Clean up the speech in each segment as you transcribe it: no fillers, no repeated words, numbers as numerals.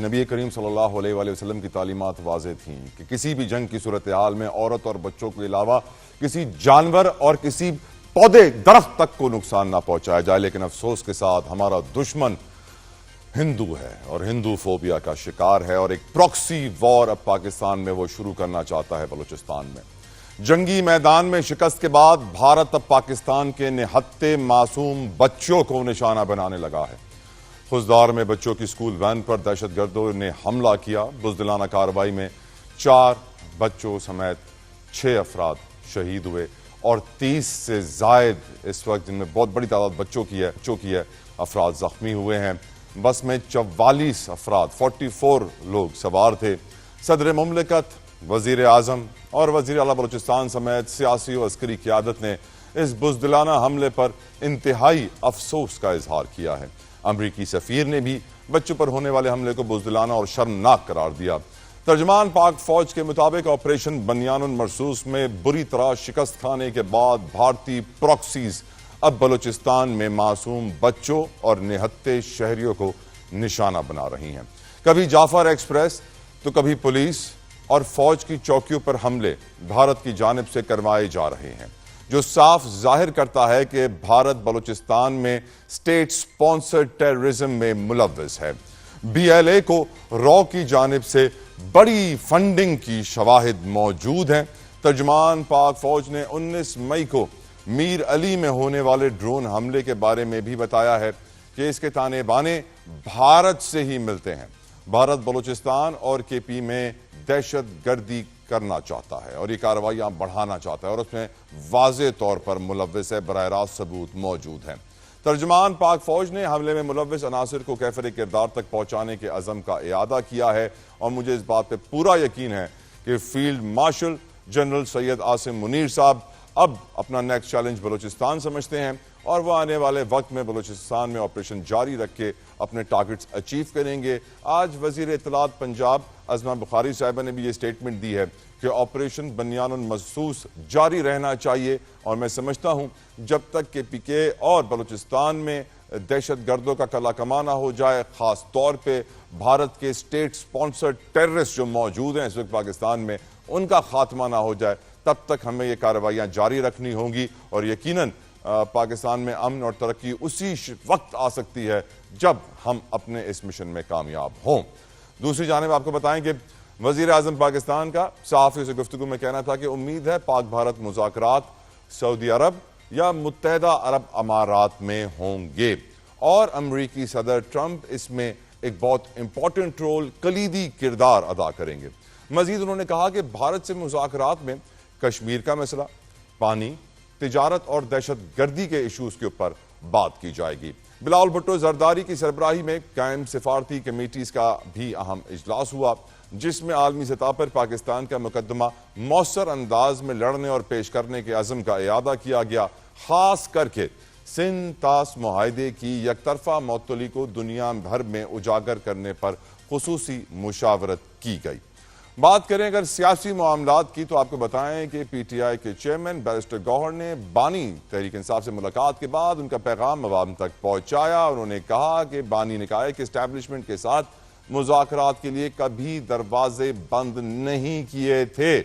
नबी करीम सल्लल्लाहु अलैहि वसल्लम की तालीमात वाज़ेह थीं कि किसी भी जंग की सूरत हाल में औरत और बच्चों के अलावा किसी जानवर और किसी पौधे दरख्त तक को नुकसान ना पहुंचाया जाए। लेकिन अफसोस के साथ हमारा दुश्मन हिंदू है और हिंदू फोबिया का शिकार है और एक प्रॉक्सी वॉर अब पाकिस्तान में वो शुरू करना चाहता है। बलूचिस्तान में जंगी मैदान में शिकस्त के बाद भारत अब पाकिस्तान के निहत्ते मासूम बच्चों को निशाना बनाने लगा है। खुजदार में बच्चों की स्कूल वैन पर दहशतगर्दों ने हमला किया। बुज़दिलाना कार्रवाई में 4 बच्चों समेत 6 अफराद शहीद हुए और 30 से जायद इस वक्त, जिनमें बहुत बड़ी तादाद बच्चों की है, अफराद जख्मी हुए हैं। बस में 44 अफराद 44 लोग सवार थे। सदर मुमलिकत, वजीर आजम और वजीर आला बलूचिस्तान समेत सियासी और अस्करी क़यादत ने इस बुज़दिलाना हमले पर इंतहाई अफसोस का इजहार किया है। अमरीकी सफीर ने भी बच्चों पर होने वाले हमले को बुज़दिलाना और शर्मनाक करार दिया। तर्जमान पाक फौज के मुताबिक ऑपरेशन बनियानुल मरसूस में बुरी तरह शिकस्त खाने के बाद भारतीय प्रॉक्सीज अब बलूचिस्तान में मासूम बच्चों और निहत्ते शहरियों को निशाना बना रही हैं। कभी जाफर एक्सप्रेस तो कभी पुलिस और फौज की चौकियों पर हमले भारत की जानिब से करवाए जा रहे हैं, जो साफ जाहिर करता है कि भारत बलूचिस्तान में स्टेट स्पॉन्सर्ड टेररिज्म में मुलव्वस है। BLA को रॉ की जानिब से बड़ी फंडिंग की शवाहिद मौजूद हैं। तर्जमान पाक फौज ने 19 मई को मीर अली में होने वाले ड्रोन हमले के बारे में भी बताया है कि इसके ताने बाने भारत से ही मिलते हैं। भारत बलूचिस्तान और KP में दहशत गर्दी करना चाहता है और ये कार्रवाइयां बढ़ाना चाहता है और उसमें वाज़ेह तौर पर मुलव्वस है, बराह रास्त सबूत मौजूद हैं। तर्जमान पाक फौज ने हमले में मुलव्वस अनासिर को कैफर किरदार तक पहुंचाने के अज़म का इयादा किया है और मुझे इस बात पर पूरा यकीन है कि field marshal general Syed Asim Munir साहब अब अपना नेक्स्ट चैलेंज बलूचिस्तान समझते हैं और वह आने वाले वक्त में बलूचिस्तान में ऑपरेशन जारी रख के अपने टारगेट्स अचीव करेंगे। आज वजीर इत्तलात पंजाब अज़मा बुखारी साहिबा ने भी ये स्टेटमेंट दी है कि ऑपरेशन बनियानुल मरसूस जारी रहना चाहिए और मैं समझता हूं जब तक कि PK और बलूचिस्तान में दहशत गर्दों का कला कमा ना हो जाए, खास तौर पे भारत के स्टेट स्पॉन्सर्ड टेररिस्ट जो मौजूद हैं इस वक्त पाकिस्तान में, उनका खात्मा ना हो जाए, तब तक हमें ये कार्रवाइयां जारी रखनी होंगी और यकीनन पाकिस्तान में अमन और तरक्की उसी वक्त आ सकती है जब हम अपने इस मिशन में कामयाब हों। दूसरी जानिब आपको बताएं कि वजीर आजम पाकिस्तान का सहाफ़ियों से गुफ्तगू में कहना था कि उम्मीद है पाक भारत मुज़ाकरात सऊदी अरब या मुत्तहदा अरब अमारात में होंगे और अमरीकी सदर ट्रंप इसमें एक बहुत इंपॉर्टेंट रोल, कलीदी किरदार अदा करेंगे। मजीद उन्होंने कहा कि भारत से मुज़ाकरात में कश्मीर का मसला, पानी, तिजारत और दहशत गर्दी के इशूज के ऊपर बात की जाएगी। बिलावल भुट्टो जरदारी की सरबराही में कायम सिफारती कमेटीज का भी अहम इजलास हुआ, जिसमें आलमी सतह पर पाकिस्तान का मुकदमा मौसर अंदाज में लड़ने और पेश करने के अज़म का इयादा किया गया। खास करके सिंध तास मुआहदे की यकतरफा मअतली को दुनिया भर में उजागर करने पर खुसूसी मुशावरत की गई। बात करें अगर सियासी मामलात की तो आपको बताएं कि PTI के चेयरमैन बैरिस्टर गौहर ने बानी तहरीक इंसाफ से मुलाकात के बाद उनका पैगाम अवाम तक पहुंचाया। उन्होंने कहा कि बानी निकाय के एस्टैब्लिशमेंट के साथ मुज़ाकरात के लिए कभी दरवाजे बंद नहीं किए थे।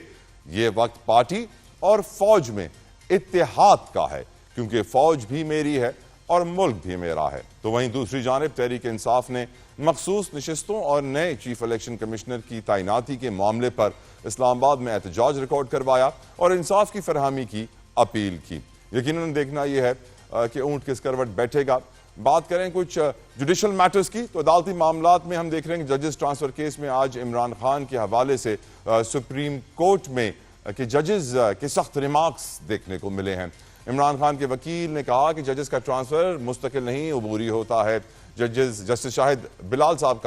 ये वक्त पार्टी और फौज में इत्तेहाद का है, क्योंकि फौज भी मेरी है और मुल्क भी मेरा है। तो वहीं दूसरी जानिब तहरीक इंसाफ ने मखसूस नशिस्तों और नए चीफ इलेक्शन कमिश्नर की तैनाती के मामले पर इस्लामाबाद में एहतजाज रिकॉर्ड करवाया और इंसाफ की फरहमी की अपील की। यकीनन देखना यह है कि ऊंट किस करवट बैठेगा। बात करें कुछ जुडिशल मैटर्स की तो अदालती मामलात में हम देख रहे हैं कि जजेस ट्रांसफर केस में आज इमरान खान के हवाले से सुप्रीम कोर्ट में कि जजेस के सख्त रिमार्क्स देखने को मिले हैं। इमरान खान के वकील ने कहा कि जजेस का ट्रांसफर मुस्तकिल नहीं अबूरी होता है। जस्टिस शाहिद बिलाल साहब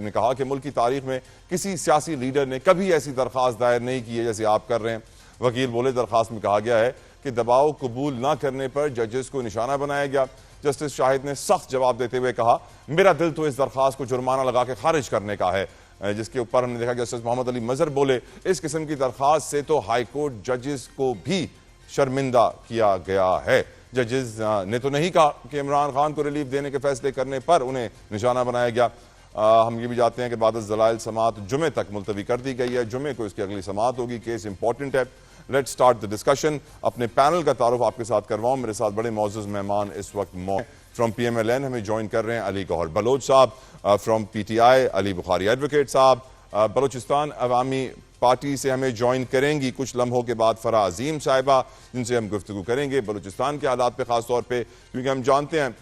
ने कहा कि मुल्क की तारीख में किसी सियासी लीडर ने कभी ऐसी दरख्वास्त दायर नहीं की है जैसे आप कर रहे हैं। वकील बोले दरख्वास्त में कहा गया है कि दबाव कबूल न करने पर जजेस को निशाना बनाया गया। जस्टिस शाहिद ने सख्त जवाब देते हुए कहा, मेरा दिल तो इस दरख्वास्त को जुर्माना लगा के खारिज करने का है, जिसके ऊपर हमने देखा जस्टिस मोहम्मद अली मजहर बोले इस किस्म की दरख्वास्त से तो हाईकोर्ट जजेस को भी शर्मिंदा किया गया है। जजेस ने तो नहीं कहा कि इमरान खान को रिलीफ देने के फैसले करने पर उन्हें निशाना बनाया गया। हम ये भी जानते हैं कि बाद ज़लाइल समात जुमे तक मुलतवी कर दी गई है। जुमे को इसकी अगली समात होगी। केस इंपॉर्टेंट है। Let's start the discussion. अपने पैनल का तारुफ आपके साथ करवाऊं। मेरे साथ बड़े मौजूद मेहमान इस वक्त फ्रॉम PMLN हमें ज्वाइन कर रहे हैं। अली गौहर बलोच साहब, from PTI Ali Bukhari advocate साहब, बलोचिस्तान अवामी पार्टी से हमें ज्वाइन करेंगी कुछ लम्हों के बाद फरा अजीम साहिबा, जिनसे हम गुफ्तगू करेंगे बलूचिस्तान के हालात पे खास तौर पे, क्योंकि हम जानते हैं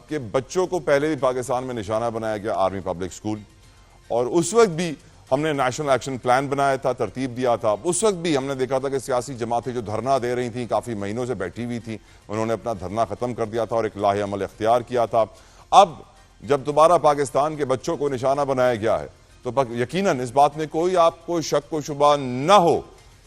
कि बच्चों को पहले भी पाकिस्तान में निशाना बनाया गया आर्मी पब्लिक स्कूल, और उस वक्त भी हमने नेशनल एक्शन प्लान बनाया था, तरतीब दिया था। उस वक्त भी हमने देखा था कि सियासी जमातें जो धरना दे रही थी काफ़ी महीनों से बैठी हुई थी, उन्होंने अपना धरना ख़त्म कर दिया था और एक लाहे अमल इख्तियार किया था। अब जब दोबारा पाकिस्तान के बच्चों को निशाना बनाया गया है तो यकीनन इस बात में कोई आपको शक व शुबा न हो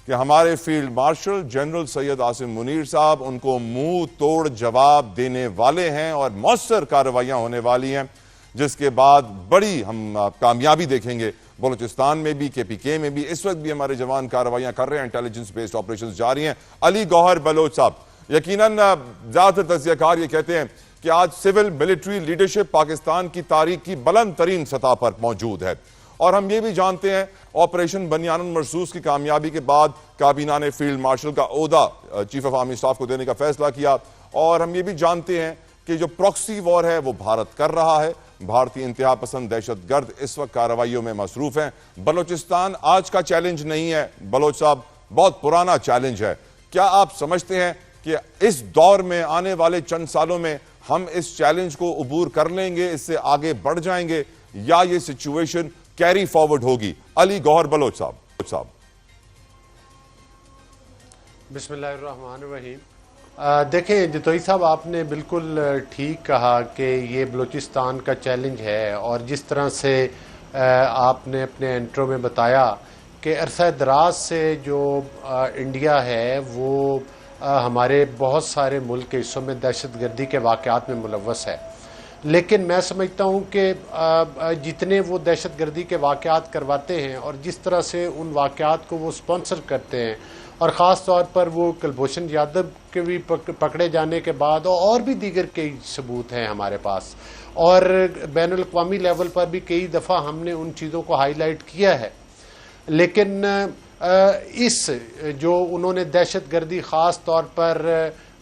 कि हमारे field marshal general Syed Asim Munir साहब उनको मुंह तोड़ जवाब देने वाले हैं और मौसर कार्रवाइयां होने वाली हैं, जिसके बाद बड़ी हम कामयाबी देखेंगे। बलूचिस्तान में भी, KPK में भी इस वक्त भी हमारे जवान कार्रवाइयां कर रहे हैं, इंटेलिजेंस बेस्ड ऑपरेशंस जारी हैं। अली गौहर बलोच साहब, यकीनन ज्यादातर तज्जियाकार ये कहते हैं कि आज सिविल मिलिट्री लीडरशिप पाकिस्तान की तारीख की बुलंद तरीन सतह पर मौजूद है, और हम ये भी जानते हैं ऑपरेशन बनियानुल मरसूस की कामयाबी के बाद काबीना ने फील्ड मार्शल का ओहदा चीफ ऑफ आर्मी स्टाफ को देने का फैसला किया, और हम ये भी जानते हैं कि जो प्रॉक्सी वॉर है वो भारत कर रहा है। भारतीय इंतहा पसंद दहशतगर्द इस वक्त कार्रवाइयों में मसरूफ हैं। बलूचिस्तान आज का चैलेंज नहीं है बलोच साहब, बहुत पुराना चैलेंज है। क्या आप समझते हैं कि इस दौर में आने वाले चंद सालों में हम इस चैलेंज को अबूर कर लेंगे, इससे आगे बढ़ जाएंगे, या ये सिचुएशन कैरी फॉरवर्ड होगी? अली गौहर बलोच साहब। बिस्मिल्लाहिर्रहमानिर्रहीम। देखें जतोई साहब, आपने बिल्कुल ठीक कहा कि ये बलूचिस्तान का चैलेंज है, और जिस तरह से आपने अपने इंट्रो में बताया कि अरसा दराज से जो इंडिया है वो हमारे बहुत सारे मुल्क के हिस्सों में दहशतगर्दी के वाक़यात में मुलव्वस है, लेकिन मैं समझता हूँ कि जितने वो दहशतगर्दी के वाक़यात करवाते हैं और जिस तरह से उन वाक़यात को वो स्पॉन्सर करते हैं, और ख़ास तौर पर वो कुलभूषण यादव के भी पकड़े जाने के बाद और भी दीगर कई सबूत हैं हमारे पास, और बैनुल अक़वामी लेवल पर भी कई दफ़ा हमने उन चीज़ों को हाईलाइट किया है। लेकिन इस जो उन्होंने दहशतगर्दी ख़ास तौर पर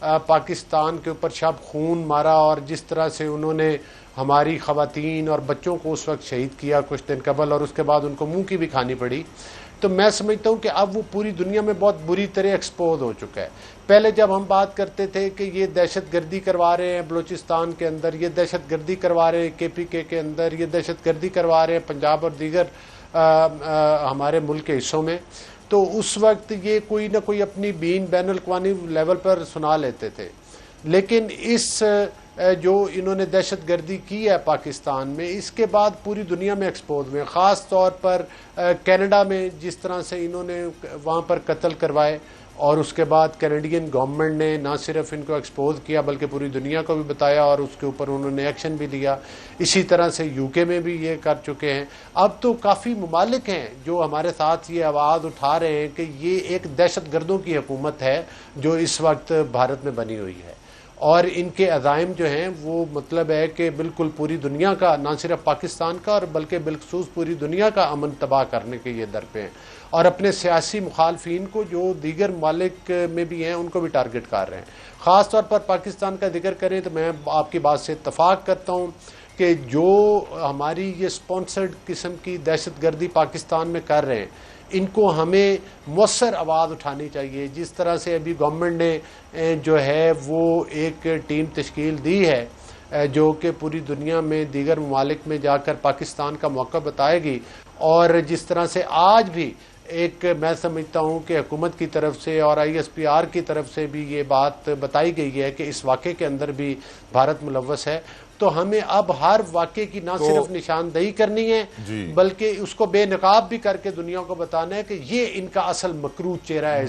पाकिस्तान के ऊपर शब खून मारा, और जिस तरह से उन्होंने हमारी ख़वातीन और बच्चों को उस वक्त शहीद किया कुछ दिन कबल, और उसके बाद उनको मुंह की भी खानी पड़ी, तो मैं समझता हूँ कि अब वो पूरी दुनिया में बहुत बुरी तरह एक्सपोज हो चुका है। पहले जब हम बात करते थे कि ये दहशतगर्दी करवा रहे हैं बलूचिस्तान के अंदर, ये दहशतगर्दी करवा रहे हैं KPK के अंदर, ये दहशतगर्दी करवा रहे हैं पंजाब और दीगर हमारे मुल्क के हिस्सों में, तो उस वक्त ये कोई ना कोई अपनी बीन बैनुल अक़वामी लेवल पर सुना लेते थे। लेकिन इस जो इन्होंने दहशतगर्दी की है पाकिस्तान में, इसके बाद पूरी दुनिया में एक्सपोज हुए, ख़ास तौर पर कनाडा में जिस तरह से इन्होंने वहाँ पर कत्ल करवाए, और उसके बाद कैनेडियन गवर्नमेंट ने ना सिर्फ इनको एक्सपोज किया बल्कि पूरी दुनिया को भी बताया, और उसके ऊपर उन्होंने एक्शन भी लिया। इसी तरह से UK में भी ये कर चुके हैं। अब तो काफ़ी ममालिक हैं जो हमारे साथ ये आवाज़ उठा रहे हैं कि ये एक दहशतगर्दों की हुकूमत है जो इस वक्त भारत में बनी हुई है, और इनके अज़ाइम जो हैं वो मतलब है कि बिल्कुल पूरी दुनिया का, ना सिर्फ पाकिस्तान का और बल्कि बिलखसूस पूरी दुनिया का अमन तबाह करने के ये दर पे हैं, और अपने सियासी मुखालफिन को जो दीगर ममालिक में भी हैं उनको भी टारगेट कर रहे हैं। ख़ास तौर पर पाकिस्तान का जिक्र करें तो मैं आपकी बात से इत्तफाक करता हूँ कि जो हमारी ये स्पॉन्सर्ड किस्म की दहशतगर्दी पाकिस्तान में कर रहे हैं, इनको हमें मौसर आवाज़ उठानी चाहिए। जिस तरह से अभी गवर्नमेंट ने जो है वो एक टीम तश्कील दी है जो कि पूरी दुनिया में दीगर ममालिक में जाकर पाकिस्तान का मौका बताएगी, और जिस तरह से आज भी एक मैं समझता हूँ कि हुकूमत की तरफ से और ISPR की तरफ से भी ये बात बताई गई है कि इस वाक़े के अंदर भी भारत मुलव्वस है, तो हमें अब हर वाक़े की ना सिर्फ निशानदेही करनी है बल्कि उसको बेनकाब भी करके दुनिया को बताना है कि ये इनका असल मकरूज चेहरा है।